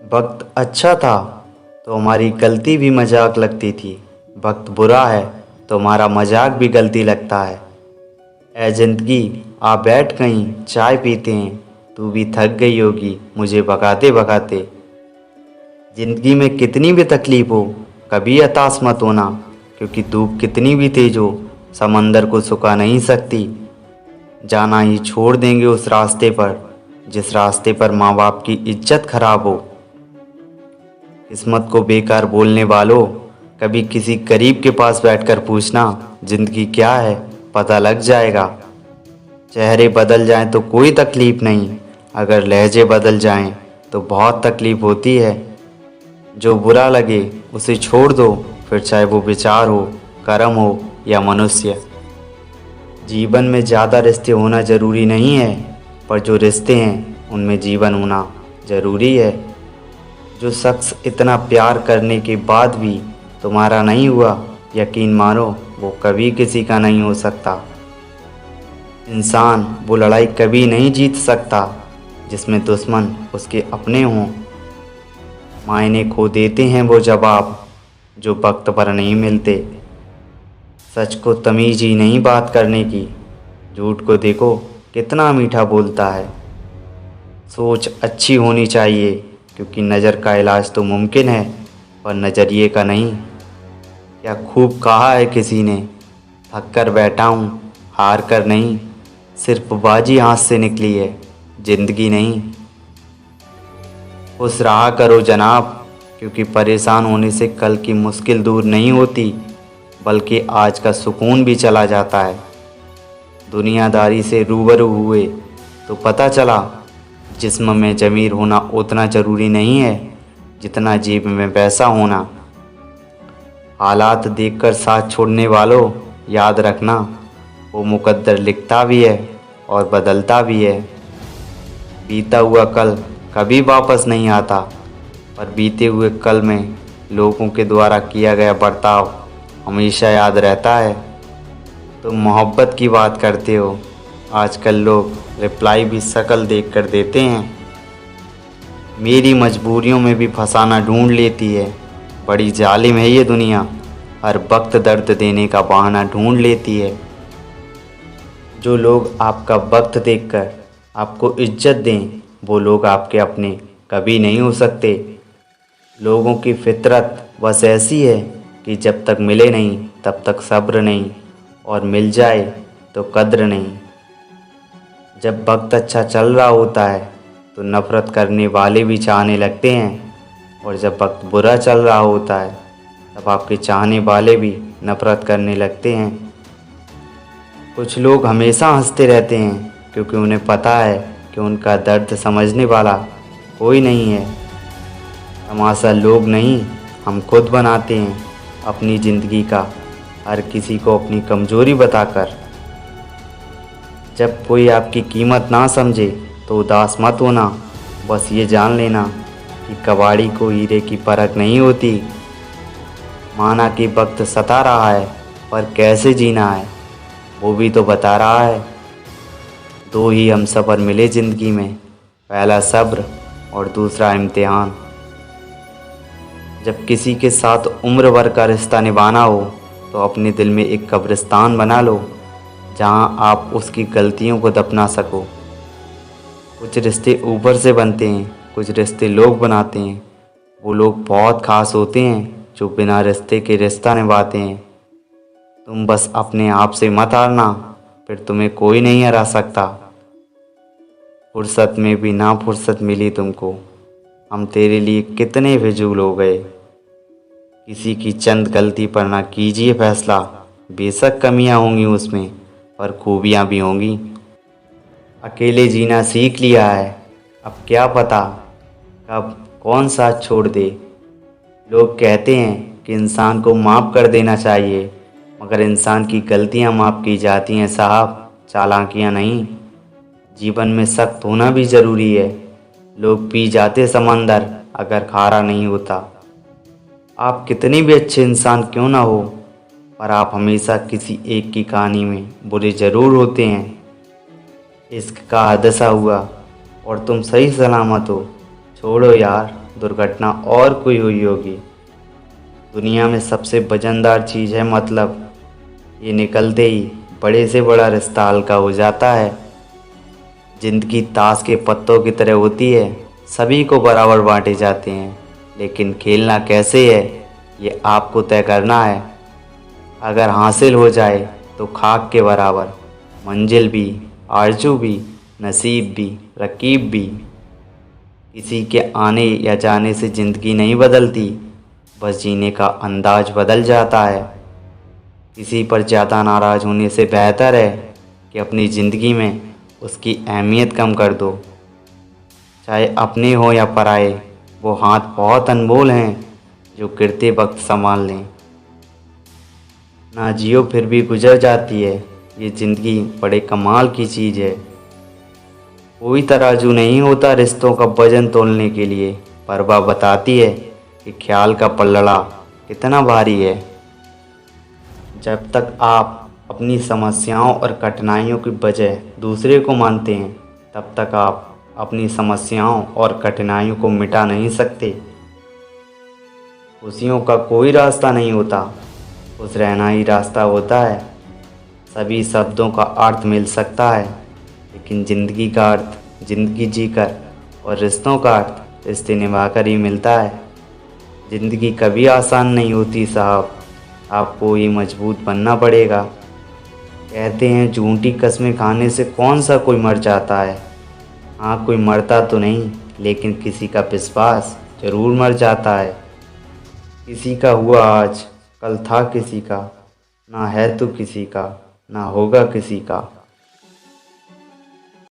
वक्त अच्छा था तो हमारी गलती भी मजाक लगती थी। वक्त बुरा है तो हमारा मजाक भी गलती लगता है। ऐ जिंदगी आ बैठ कहीं चाय पीते हैं, तू भी थक गई होगी मुझे भगाते भगाते। जिंदगी में कितनी भी तकलीफ हो कभी हताश मत होना, क्योंकि धूप कितनी भी तेज हो समंदर को सुखा नहीं सकती। जाना ही छोड़ देंगे उस रास्ते पर जिस रास्ते पर माँ बाप की इज्जत खराब हो। किस्मत को बेकार बोलने वालों, कभी किसी करीब के पास बैठकर पूछना जिंदगी क्या है, पता लग जाएगा। चेहरे बदल जाएं तो कोई तकलीफ नहीं, अगर लहजे बदल जाएं तो बहुत तकलीफ होती है। जो बुरा लगे उसे छोड़ दो, फिर चाहे वो विचार हो, कर्म हो या मनुष्य। जीवन में ज़्यादा रिश्ते होना ज़रूरी नहीं है, पर जो रिश्ते हैं उनमें जीवन होना ज़रूरी है। जो शख्स इतना प्यार करने के बाद भी तुम्हारा नहीं हुआ, यकीन मानो वो कभी किसी का नहीं हो सकता। इंसान वो लड़ाई कभी नहीं जीत सकता जिसमें दुश्मन उसके अपने हों। मायने खो देते हैं वो जवाब जो वक्त पर नहीं मिलते। सच को तमीज़ ही नहीं बात करने की, झूठ को देखो कितना मीठा बोलता है। सोच अच्छी होनी चाहिए, क्योंकि नज़र का इलाज तो मुमकिन है पर नज़रिए का नहीं। क्या खूब कहा है किसी ने, थक कर बैठा हूँ हार कर नहीं, सिर्फ बाजी हाथ से निकली है ज़िंदगी नहीं। खुश रहा करो जनाब, क्योंकि परेशान होने से कल की मुश्किल दूर नहीं होती, बल्कि आज का सुकून भी चला जाता है। दुनियादारी से रूबरू हुए तो पता चला जिस्म में ज़मीर होना उतना ज़रूरी नहीं है जितना जेब में पैसा होना। हालात देखकर साथ छोड़ने वालों, याद रखना वो मुकद्दर लिखता भी है और बदलता भी है। बीता हुआ कल कभी वापस नहीं आता, पर बीते हुए कल में लोगों के द्वारा किया गया बर्ताव हमेशा याद रहता है। तुम मोहब्बत की बात करते हो, आजकल लोग रिप्लाई भी शक्ल देख कर देते हैं। मेरी मजबूरियों में भी फंसाना ढूंढ लेती है, बड़ी जालिम है ये दुनिया, हर वक्त दर्द देने का बहाना ढूंढ लेती है। जो लोग आपका वक्त देखकर आपको इज्जत दें, वो लोग आपके अपने कभी नहीं हो सकते। लोगों की फितरत बस ऐसी है कि जब तक मिले नहीं तब तक सब्र नहीं, और मिल जाए तो कद्र नहीं। जब वक्त अच्छा चल रहा होता है तो नफ़रत करने वाले भी चाहने लगते हैं, और जब वक्त बुरा चल रहा होता है तब आपके चाहने वाले भी नफ़रत करने लगते हैं। कुछ लोग हमेशा हंसते रहते हैं क्योंकि उन्हें पता है कि उनका दर्द समझने वाला कोई नहीं है। तमाशा लोग नहीं, हम खुद बनाते हैं अपनी ज़िंदगी का, हर किसी को अपनी कमज़ोरी बताकर। जब कोई आपकी कीमत ना समझे तो उदास मत होना, बस ये जान लेना कि कबाड़ी को हीरे की परख नहीं होती। माना कि वक्त सता रहा है, पर कैसे जीना है वो भी तो बता रहा है। दो ही हम सफ़र मिले ज़िंदगी में, पहला सब्र और दूसरा इम्तिहान। जब किसी के साथ उम्र भर का रिश्ता निभाना हो तो अपने दिल में एक कब्रिस्तान बना लो, जहां आप उसकी गलतियों को दफना सको। कुछ रिश्ते ऊपर से बनते हैं, कुछ रिश्ते लोग बनाते हैं। वो लोग बहुत ख़ास होते हैं जो बिना रिश्ते के रिश्ता निभाते हैं। तुम बस अपने आप से मत हारना, फिर तुम्हें कोई नहीं हरा सकता। फुर्सत में भी ना फुर्सत मिली तुमको, हम तेरे लिए कितने फिजूल हो गए। किसी की चंद गलती पर ना कीजिए फैसला, बेशक कमियां होंगी उसमें पर खूबियां भी होंगी। अकेले जीना सीख लिया है, अब क्या पता कब कौन साथ छोड़ दे। लोग कहते हैं कि इंसान को माफ़ कर देना चाहिए, मगर इंसान की गलतियां माफ़ की जाती हैं साहब, चालाकियां नहीं। जीवन में सख्त होना भी ज़रूरी है। लोग पी जाते समंदर अगर खारा नहीं होता। आप कितने भी अच्छे इंसान क्यों ना हो, पर आप हमेशा किसी एक की कहानी में बुरे ज़रूर होते हैं। इश्क का हादसा हुआ और तुम सही सलामत हो, छोड़ो यार दुर्घटना और कोई हुई होगी। दुनिया में सबसे वजनदार चीज़ है मतलब। ये निकलते ही बड़े से बड़ा रिश्ता हल्का हो जाता है। जिंदगी ताश के पत्तों की तरह होती है, सभी को बराबर बांटे जाते हैं, लेकिन खेलना कैसे है ये आपको तय करना है। अगर हासिल हो जाए तो खाक के बराबर, मंजिल भी, आरज़ू भी, नसीब भी, रकीब भी। किसी के आने या जाने से ज़िंदगी नहीं बदलती, बस जीने का अंदाज बदल जाता है। किसी पर ज़्यादा नाराज़ होने से बेहतर है कि अपनी ज़िंदगी में उसकी अहमियत कम कर दो। चाहे अपने हो या पराए, वो हाथ बहुत अनमोल हैं जो गिरते वक्त संभाल लें। ना जियो फिर भी गुजर जाती है, ये ज़िंदगी बड़े कमाल की चीज़ है। कोई तराजू नहीं होता रिश्तों का वजन तोलने के लिए, पर वह बताती है कि ख्याल का पल्लड़ा कितना भारी है। जब तक आप अपनी समस्याओं और कठिनाइयों की वजह दूसरे को मानते हैं, तब तक आप अपनी समस्याओं और कठिनाइयों को मिटा नहीं सकते। खुशियों का कोई रास्ता नहीं होता, खुश रहना ही रास्ता होता है। सभी शब्दों का अर्थ मिल सकता है, लेकिन ज़िंदगी का अर्थ ज़िंदगी जीकर और रिश्तों का अर्थ रिश्ते निभाकर ही मिलता है। ज़िंदगी कभी आसान नहीं होती साहब, आपको ही मजबूत बनना पड़ेगा। कहते हैं झूठी कस्में खाने से कौन सा कोई मर जाता है। हाँ, कोई मरता तो नहीं, लेकिन किसी का विश्वास ज़रूर मर जाता है। किसी का हुआ आज, कल था किसी का, ना है तो किसी का, ना होगा किसी का।